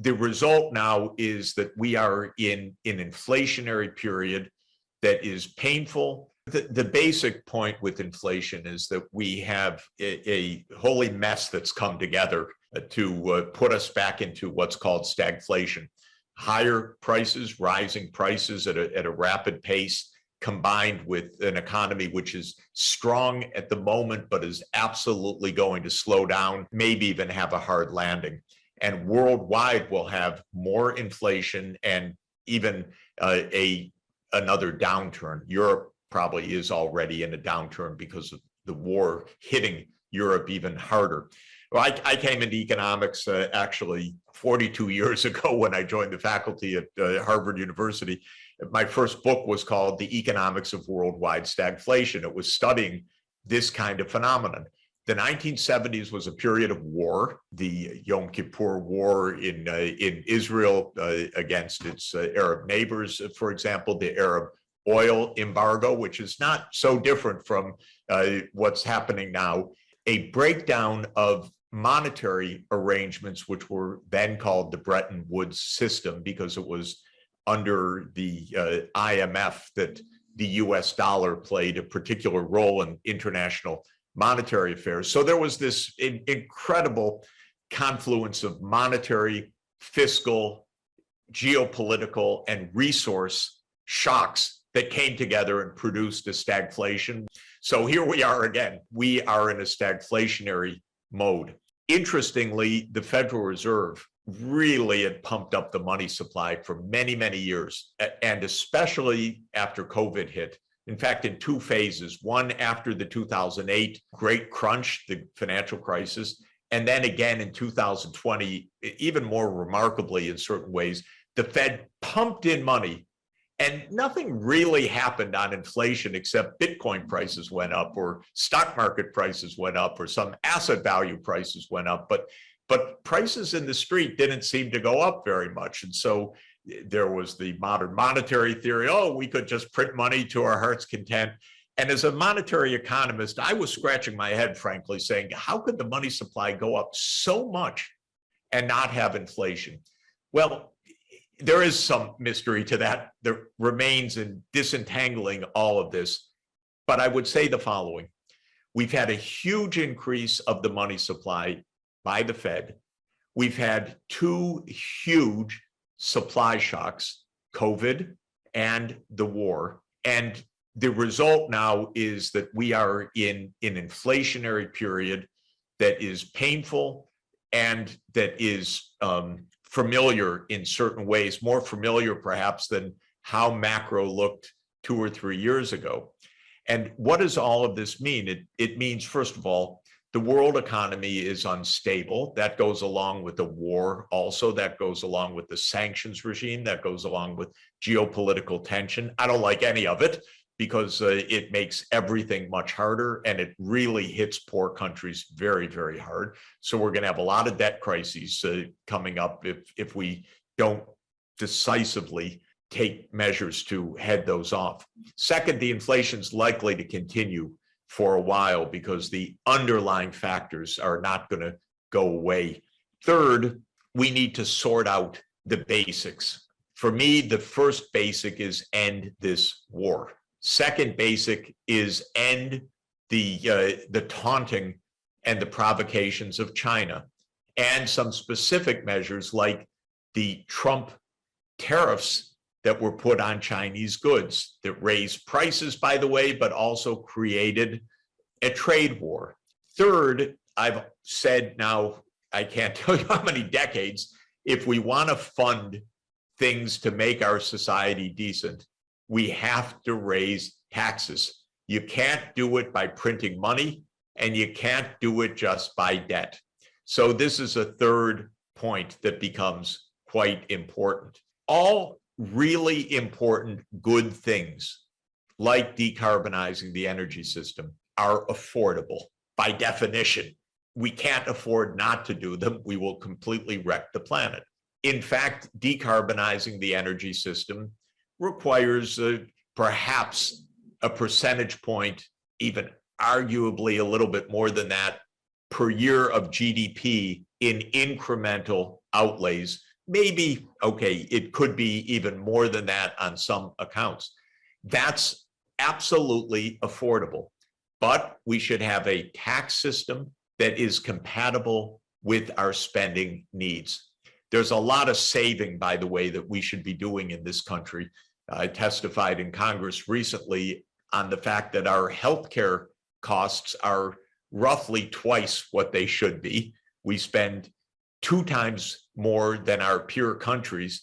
the result now is that we are in an inflationary period that is painful. The basic point with inflation is that we have a holy mess that's come together to put us back into what's called stagflation. Higher prices, rising prices at a rapid pace, combined with an economy which is strong at the moment, but is absolutely going to slow down, maybe even have a hard landing. And worldwide will have more inflation and even another downturn. Europe probably is already in a downturn because of the war hitting Europe even harder. Well, I came into economics actually 42 years ago when I joined the faculty at Harvard University. My first book was called The Economics of Worldwide Stagflation. It was studying this kind of phenomenon. The 1970s was a period of war, the Yom Kippur War in Israel against its Arab neighbors, for example, the Arab oil embargo, which is not so different from what's happening now, a breakdown of monetary arrangements, which were then called the Bretton Woods system, because it was under the IMF that the US dollar played a particular role in international monetary affairs. So there was this incredible confluence of monetary, fiscal, geopolitical, and resource shocks that came together and produced a stagflation. So here we are again. We are in a stagflationary mode. Interestingly, the Federal Reserve really had pumped up the money supply for many, many years, and especially after COVID hit. In fact, in two phases, one after the 2008 great crunch, the financial crisis, and then again in 2020, even more remarkably in certain ways, the Fed pumped in money and nothing really happened on inflation except Bitcoin prices went up or stock market prices went up or some asset value prices went up, but prices in the street didn't seem to go up very much. And so there was the modern monetary theory, oh, we could just print money to our heart's content. And as a monetary economist, I was scratching my head, frankly, saying, how could the money supply go up so much and not have inflation? Well, there is some mystery to that. There remains in disentangling all of this. But I would say the following. We've had a huge increase of the money supply by the Fed. We've had two huge supply shocks, COVID and the war. And the result now is that we are in an inflationary period that is painful and that is familiar in certain ways, more familiar perhaps than how macro looked 2 or 3 years ago. And what does all of this mean? It means, first of all, the world economy is unstable. That goes along with the war also. That goes along with the sanctions regime. That goes along with geopolitical tension. I don't like any of it because it makes everything much harder and it really hits poor countries very, very hard. So we're going to have a lot of debt crises coming up if we don't decisively take measures to head those off. Second, the inflation's likely to continue for a while because the underlying factors are not going to go away. Third, we need to sort out the basics. For me, the first basic is end this war. Second basic is end the taunting and the provocations of China, and some specific measures like the Trump tariffs that were put on Chinese goods that raised prices, by the way, but also created a trade war. Third, I've said now, I can't tell you how many decades, if we want to fund things to make our society decent, we have to raise taxes. You can't do it by printing money, and you can't do it just by debt. So this is a third point that becomes quite important. All really important good things, like decarbonizing the energy system, are affordable by definition. We can't afford not to do them. We will completely wreck the planet. In fact, decarbonizing the energy system requires perhaps a percentage point, even arguably a little bit more than that, per year of GDP in incremental outlays, maybe, okay, it could be even more than that on some accounts. That's absolutely affordable. But we should have a tax system that is compatible with our spending needs. There's a lot of saving, by the way, that we should be doing in this country. I testified in Congress recently on the fact that our healthcare costs are roughly twice what they should be. We spend 2 times more than our peer countries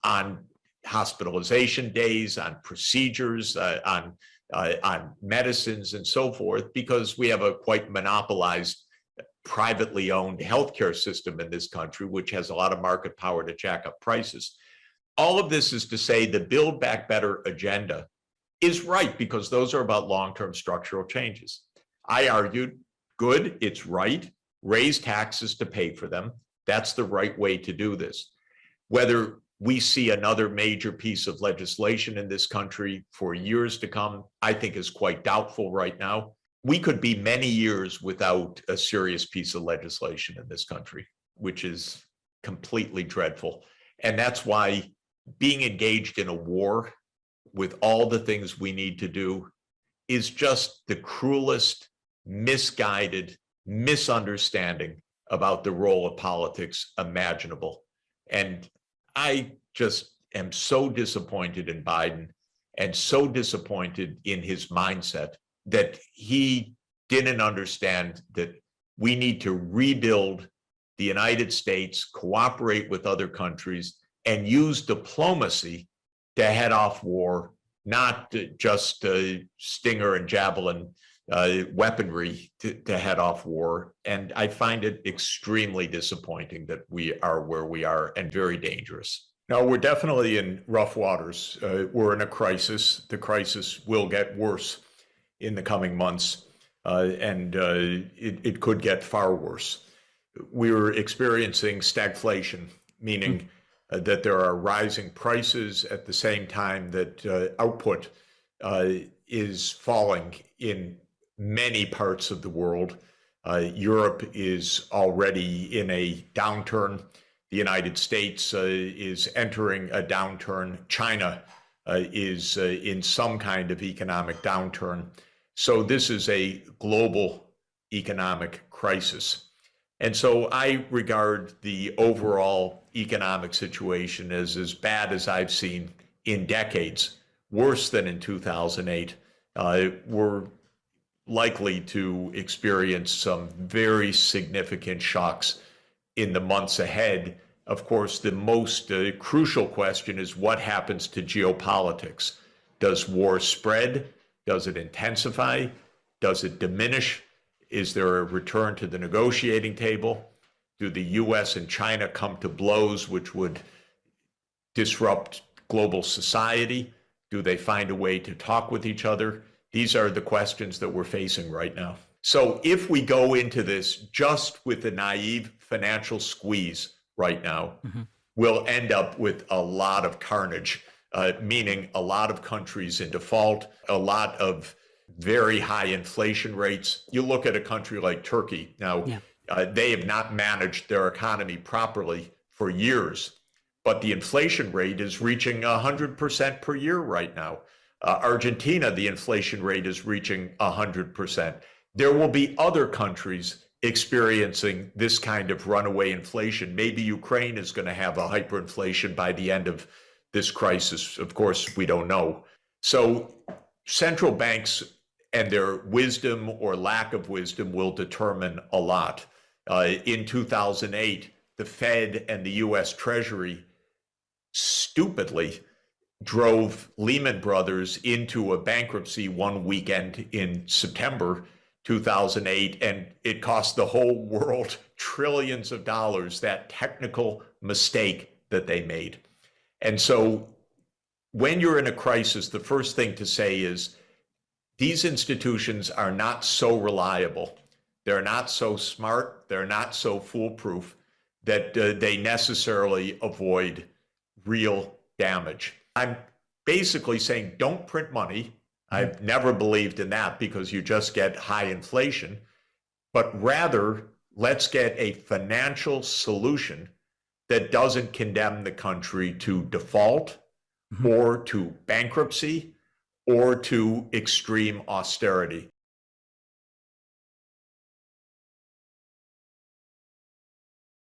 on hospitalization days, on procedures, on medicines and so forth, because we have a quite monopolized, privately owned healthcare system in this country, which has a lot of market power to jack up prices. All of this is to say the Build Back Better agenda is right, because those are about long-term structural changes. I argued, good, it's right, raise taxes to pay for them. That's the right way to do this. Whether we see another major piece of legislation in this country for years to come, I think is quite doubtful right now. We could be many years without a serious piece of legislation in this country, which is completely dreadful. And that's why being engaged in a war with all the things we need to do is just the cruelest, misguided misunderstanding about the role of politics imaginable. And I just am so disappointed in Biden and so disappointed in his mindset that he didn't understand that we need to rebuild the United States, cooperate with other countries, and use diplomacy to head off war, not just Stinger and Javelin weaponry to head off war. And I find it extremely disappointing that we are where we are, and very dangerous. No, we're definitely in rough waters. We're in a crisis. The crisis will get worse in the coming months, and it could get far worse. We're experiencing stagflation, meaning that there are rising prices at the same time that output is falling in many parts of the world. Europe is already in a downturn. The United States is entering a downturn. China is in some kind of economic downturn. So this is a global economic crisis. And so I regard the overall economic situation as bad as I've seen in decades, worse than in 2008. We're likely to experience some very significant shocks in the months ahead. Of course, the most crucial question is what happens to geopolitics? Does war spread? Does it intensify? Does it diminish? Is there a return to the negotiating table? Do the US and China come to blows which would disrupt global society? Do they find a way to talk with each other? These are the questions that we're facing right now. So if we go into this just with the naive financial squeeze right now, we'll end up with a lot of carnage, meaning a lot of countries in default, a lot of very high inflation rates. You look at a country like Turkey now, they have not managed their economy properly for years, but the inflation rate is reaching 100% per year right now. Argentina, the inflation rate is reaching 100%. There will be other countries experiencing this kind of runaway inflation. Maybe Ukraine is going to have a hyperinflation by the end of this crisis. Of course, we don't know. So central banks and their wisdom or lack of wisdom will determine a lot. In 2008, the Fed and the US Treasury stupidly drove Lehman Brothers into a bankruptcy one weekend in September 2008, and it cost the whole world trillions of dollars, that technical mistake that they made. And so when you're in a crisis, the first thing to say is these institutions are not so reliable. They're not so smart. They're not so foolproof that they necessarily avoid real damage. I'm basically saying don't print money. I've never believed in that because you just get high inflation, but rather let's get a financial solution that doesn't condemn the country to default or to bankruptcy or to extreme austerity.